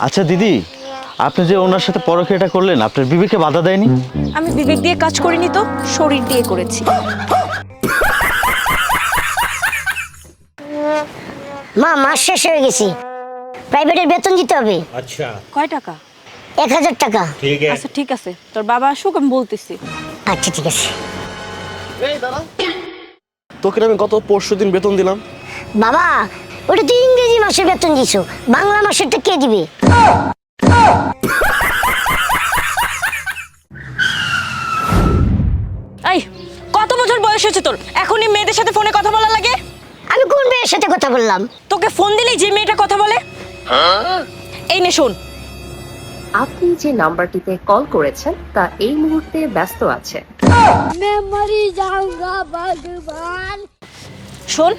আচ্ছা দিদি, আপনি যে ওনার সাথে পরকীয়াটা করলেন, আপনার বিবেকে বাধা দেয়নি? আমি বিবেক দিয়ে কাজ করিনি তো, শরীর দিয়ে করেছি। মা, মাস শেষ হয়ে গেছি, প্রাইভেটের বেতন দিতে হবে। अच्छा কয় টাকা? 1000 টাকা। ठीक है আচ্ছা ঠিক আছে, তোর বাবা আসুক, আমি বলতেছি। আচ্ছা ঠিক আছে। তোকে আমি গত 5 দিন বেতন দিলাম। বাবা, ওটা তুই ইংরেজি মাসের বেতন দিছো, বাংলা মাসেরটা কে দিবে? এই, কত বছর বয়স হয়েছে তোর, এখনই মেয়েদের সাথে ফোনে কথা বলা লাগে? আমি কোন মেয়ের সাথে কথা বললাম? তোকে ফোন দিলেই যে মেয়েটা কথা বলে। এই নে শোন। আপনি যে নাম্বারটিতে কল করেছেন তা এই মুহূর্তে ব্যস্ত আছে। শোন,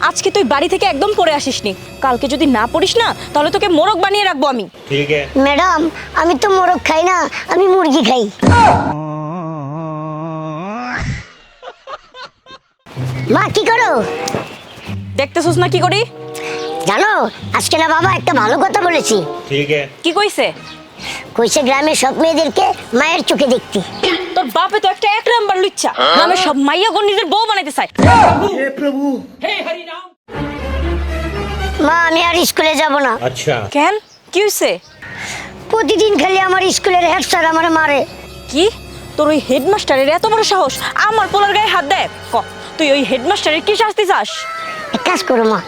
আজকে তুই বাড়ি থেকে একদম পড়ে আসিসনি। কালকে যদি না পড়িস না, তাহলে তোকে মোরগ বানিয়ে রাখবো আমি। ठीक है ম্যাডাম, আমি তো মোরগ খাই না, আমি মুরগি খাই। মা, কি করো? দেখতেছস না কি করি? জানো, আজকে না বাবা একটা ভালো কথা বলেছি। ठीक है কি কইছে? কইছে গ্রামের সব মেয়েদেরকে মায়ের চোখে দেখতে। তোর বাপে তো একটা এক নাম্বার লুচ্চা, গ্রামের সব মাইয়া গো নিজের বউ বানাইতে চায়। মা, আমি আর স্কুলে যাব না। अच्छा কেন, কি হইছে? প্রতিদিন খালি আমার স্কুলের হেড স্যার আমার মারে। কি, তোর ওই হেডমাস্টারের এত বড় সাহস আমার পোলার গায়ে হাত দেয়? ক, তুই ওই হেডমাস্টারের কি শাস্তি চাস? এক কাজ করো মা,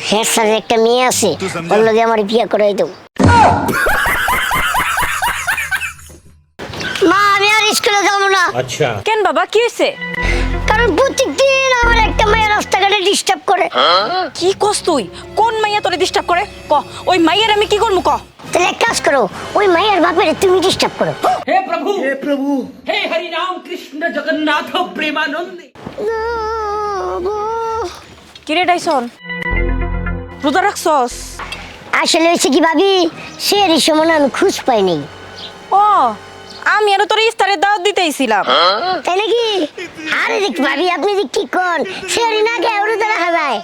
হেড স্যারের একটা মেয়ে আছে, ওর লগে আমার বিয়ে করাই দেবো। মা, আমি আর স্কুলে যাবো না। अच्छा কেন বাবা, কি হইছে? কারণ প্রত্যেকদিন আমার একটা মেয়ে রাস্তাঘাটে ডিস্টার্ব করে। কি কস তুই? কোন মাইয়া তোরে ডিস্টার্ব করে? ক, ওই মাইয়ার আমি কি করবো? ক। তাহলে এক কাজ করো, ওই মায়ের বাপের তুমি ডিস্টার্ব করো। हे प्रभु हे हरि राम कृष्ण जगन्नाथ प्रेमानंद। কিরে ডাইসন, রোজা রাখছস? আসলে হয়েছে কি ভাবি, সে সময় আমি খুঁজ পাইনি। ও, আমি আরো তোর ইফতারের দাওয়াত দিতেইছিলাম। তাই নাকি? আরে দেখ ভাবি, আপনি যে কি কোন, সে না গে ওর দ্বারা খাবায়।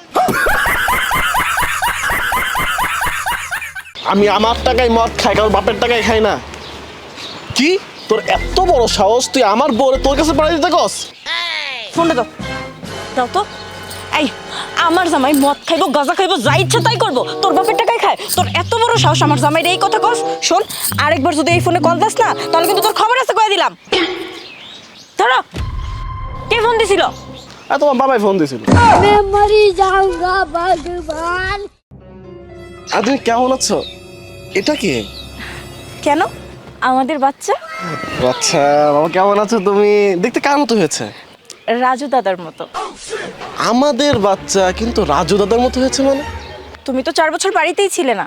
আমি আমার টাকায় মদ খাই, কারণ বাপের টাকায় খাই না। কি তোর এত বড় সাহস, তুই আমার বউরে তোর কাছে পাঠাই দিতে কস? ফোনটা দাও, দাও তো। এই, আমার জামাই মদ খাইবো, গাঁজা খাইবো, যা ইচ্ছা তাই করবো, তোর বাপের টাকায় খায়? তোর এত বড় সাহস আমার জামাইরে এই কথা কস? শোন, আরেকবার যদি এই ফোনে কল দাস না, তাহলে কিন্তু তোর খবর আছে কয়ে দিলাম। ধরো, কে ফোন দিছিল? তোমার বাবাই ফোন দিয়েছিল। আর তুমি কেমন আছো? এটা কি? কেন, আমাদের বাচ্চা। আচ্ছা বাবা, কেমন আছো তুমি? দেখতে কার মতো হয়েছে? রাজু দাদার মতো। আমাদের বাচ্চা কিন্তু রাজু দাদার মতো হয়েছে মানে? তুমি তো 4 বছর বাড়িতেই ছিলে না।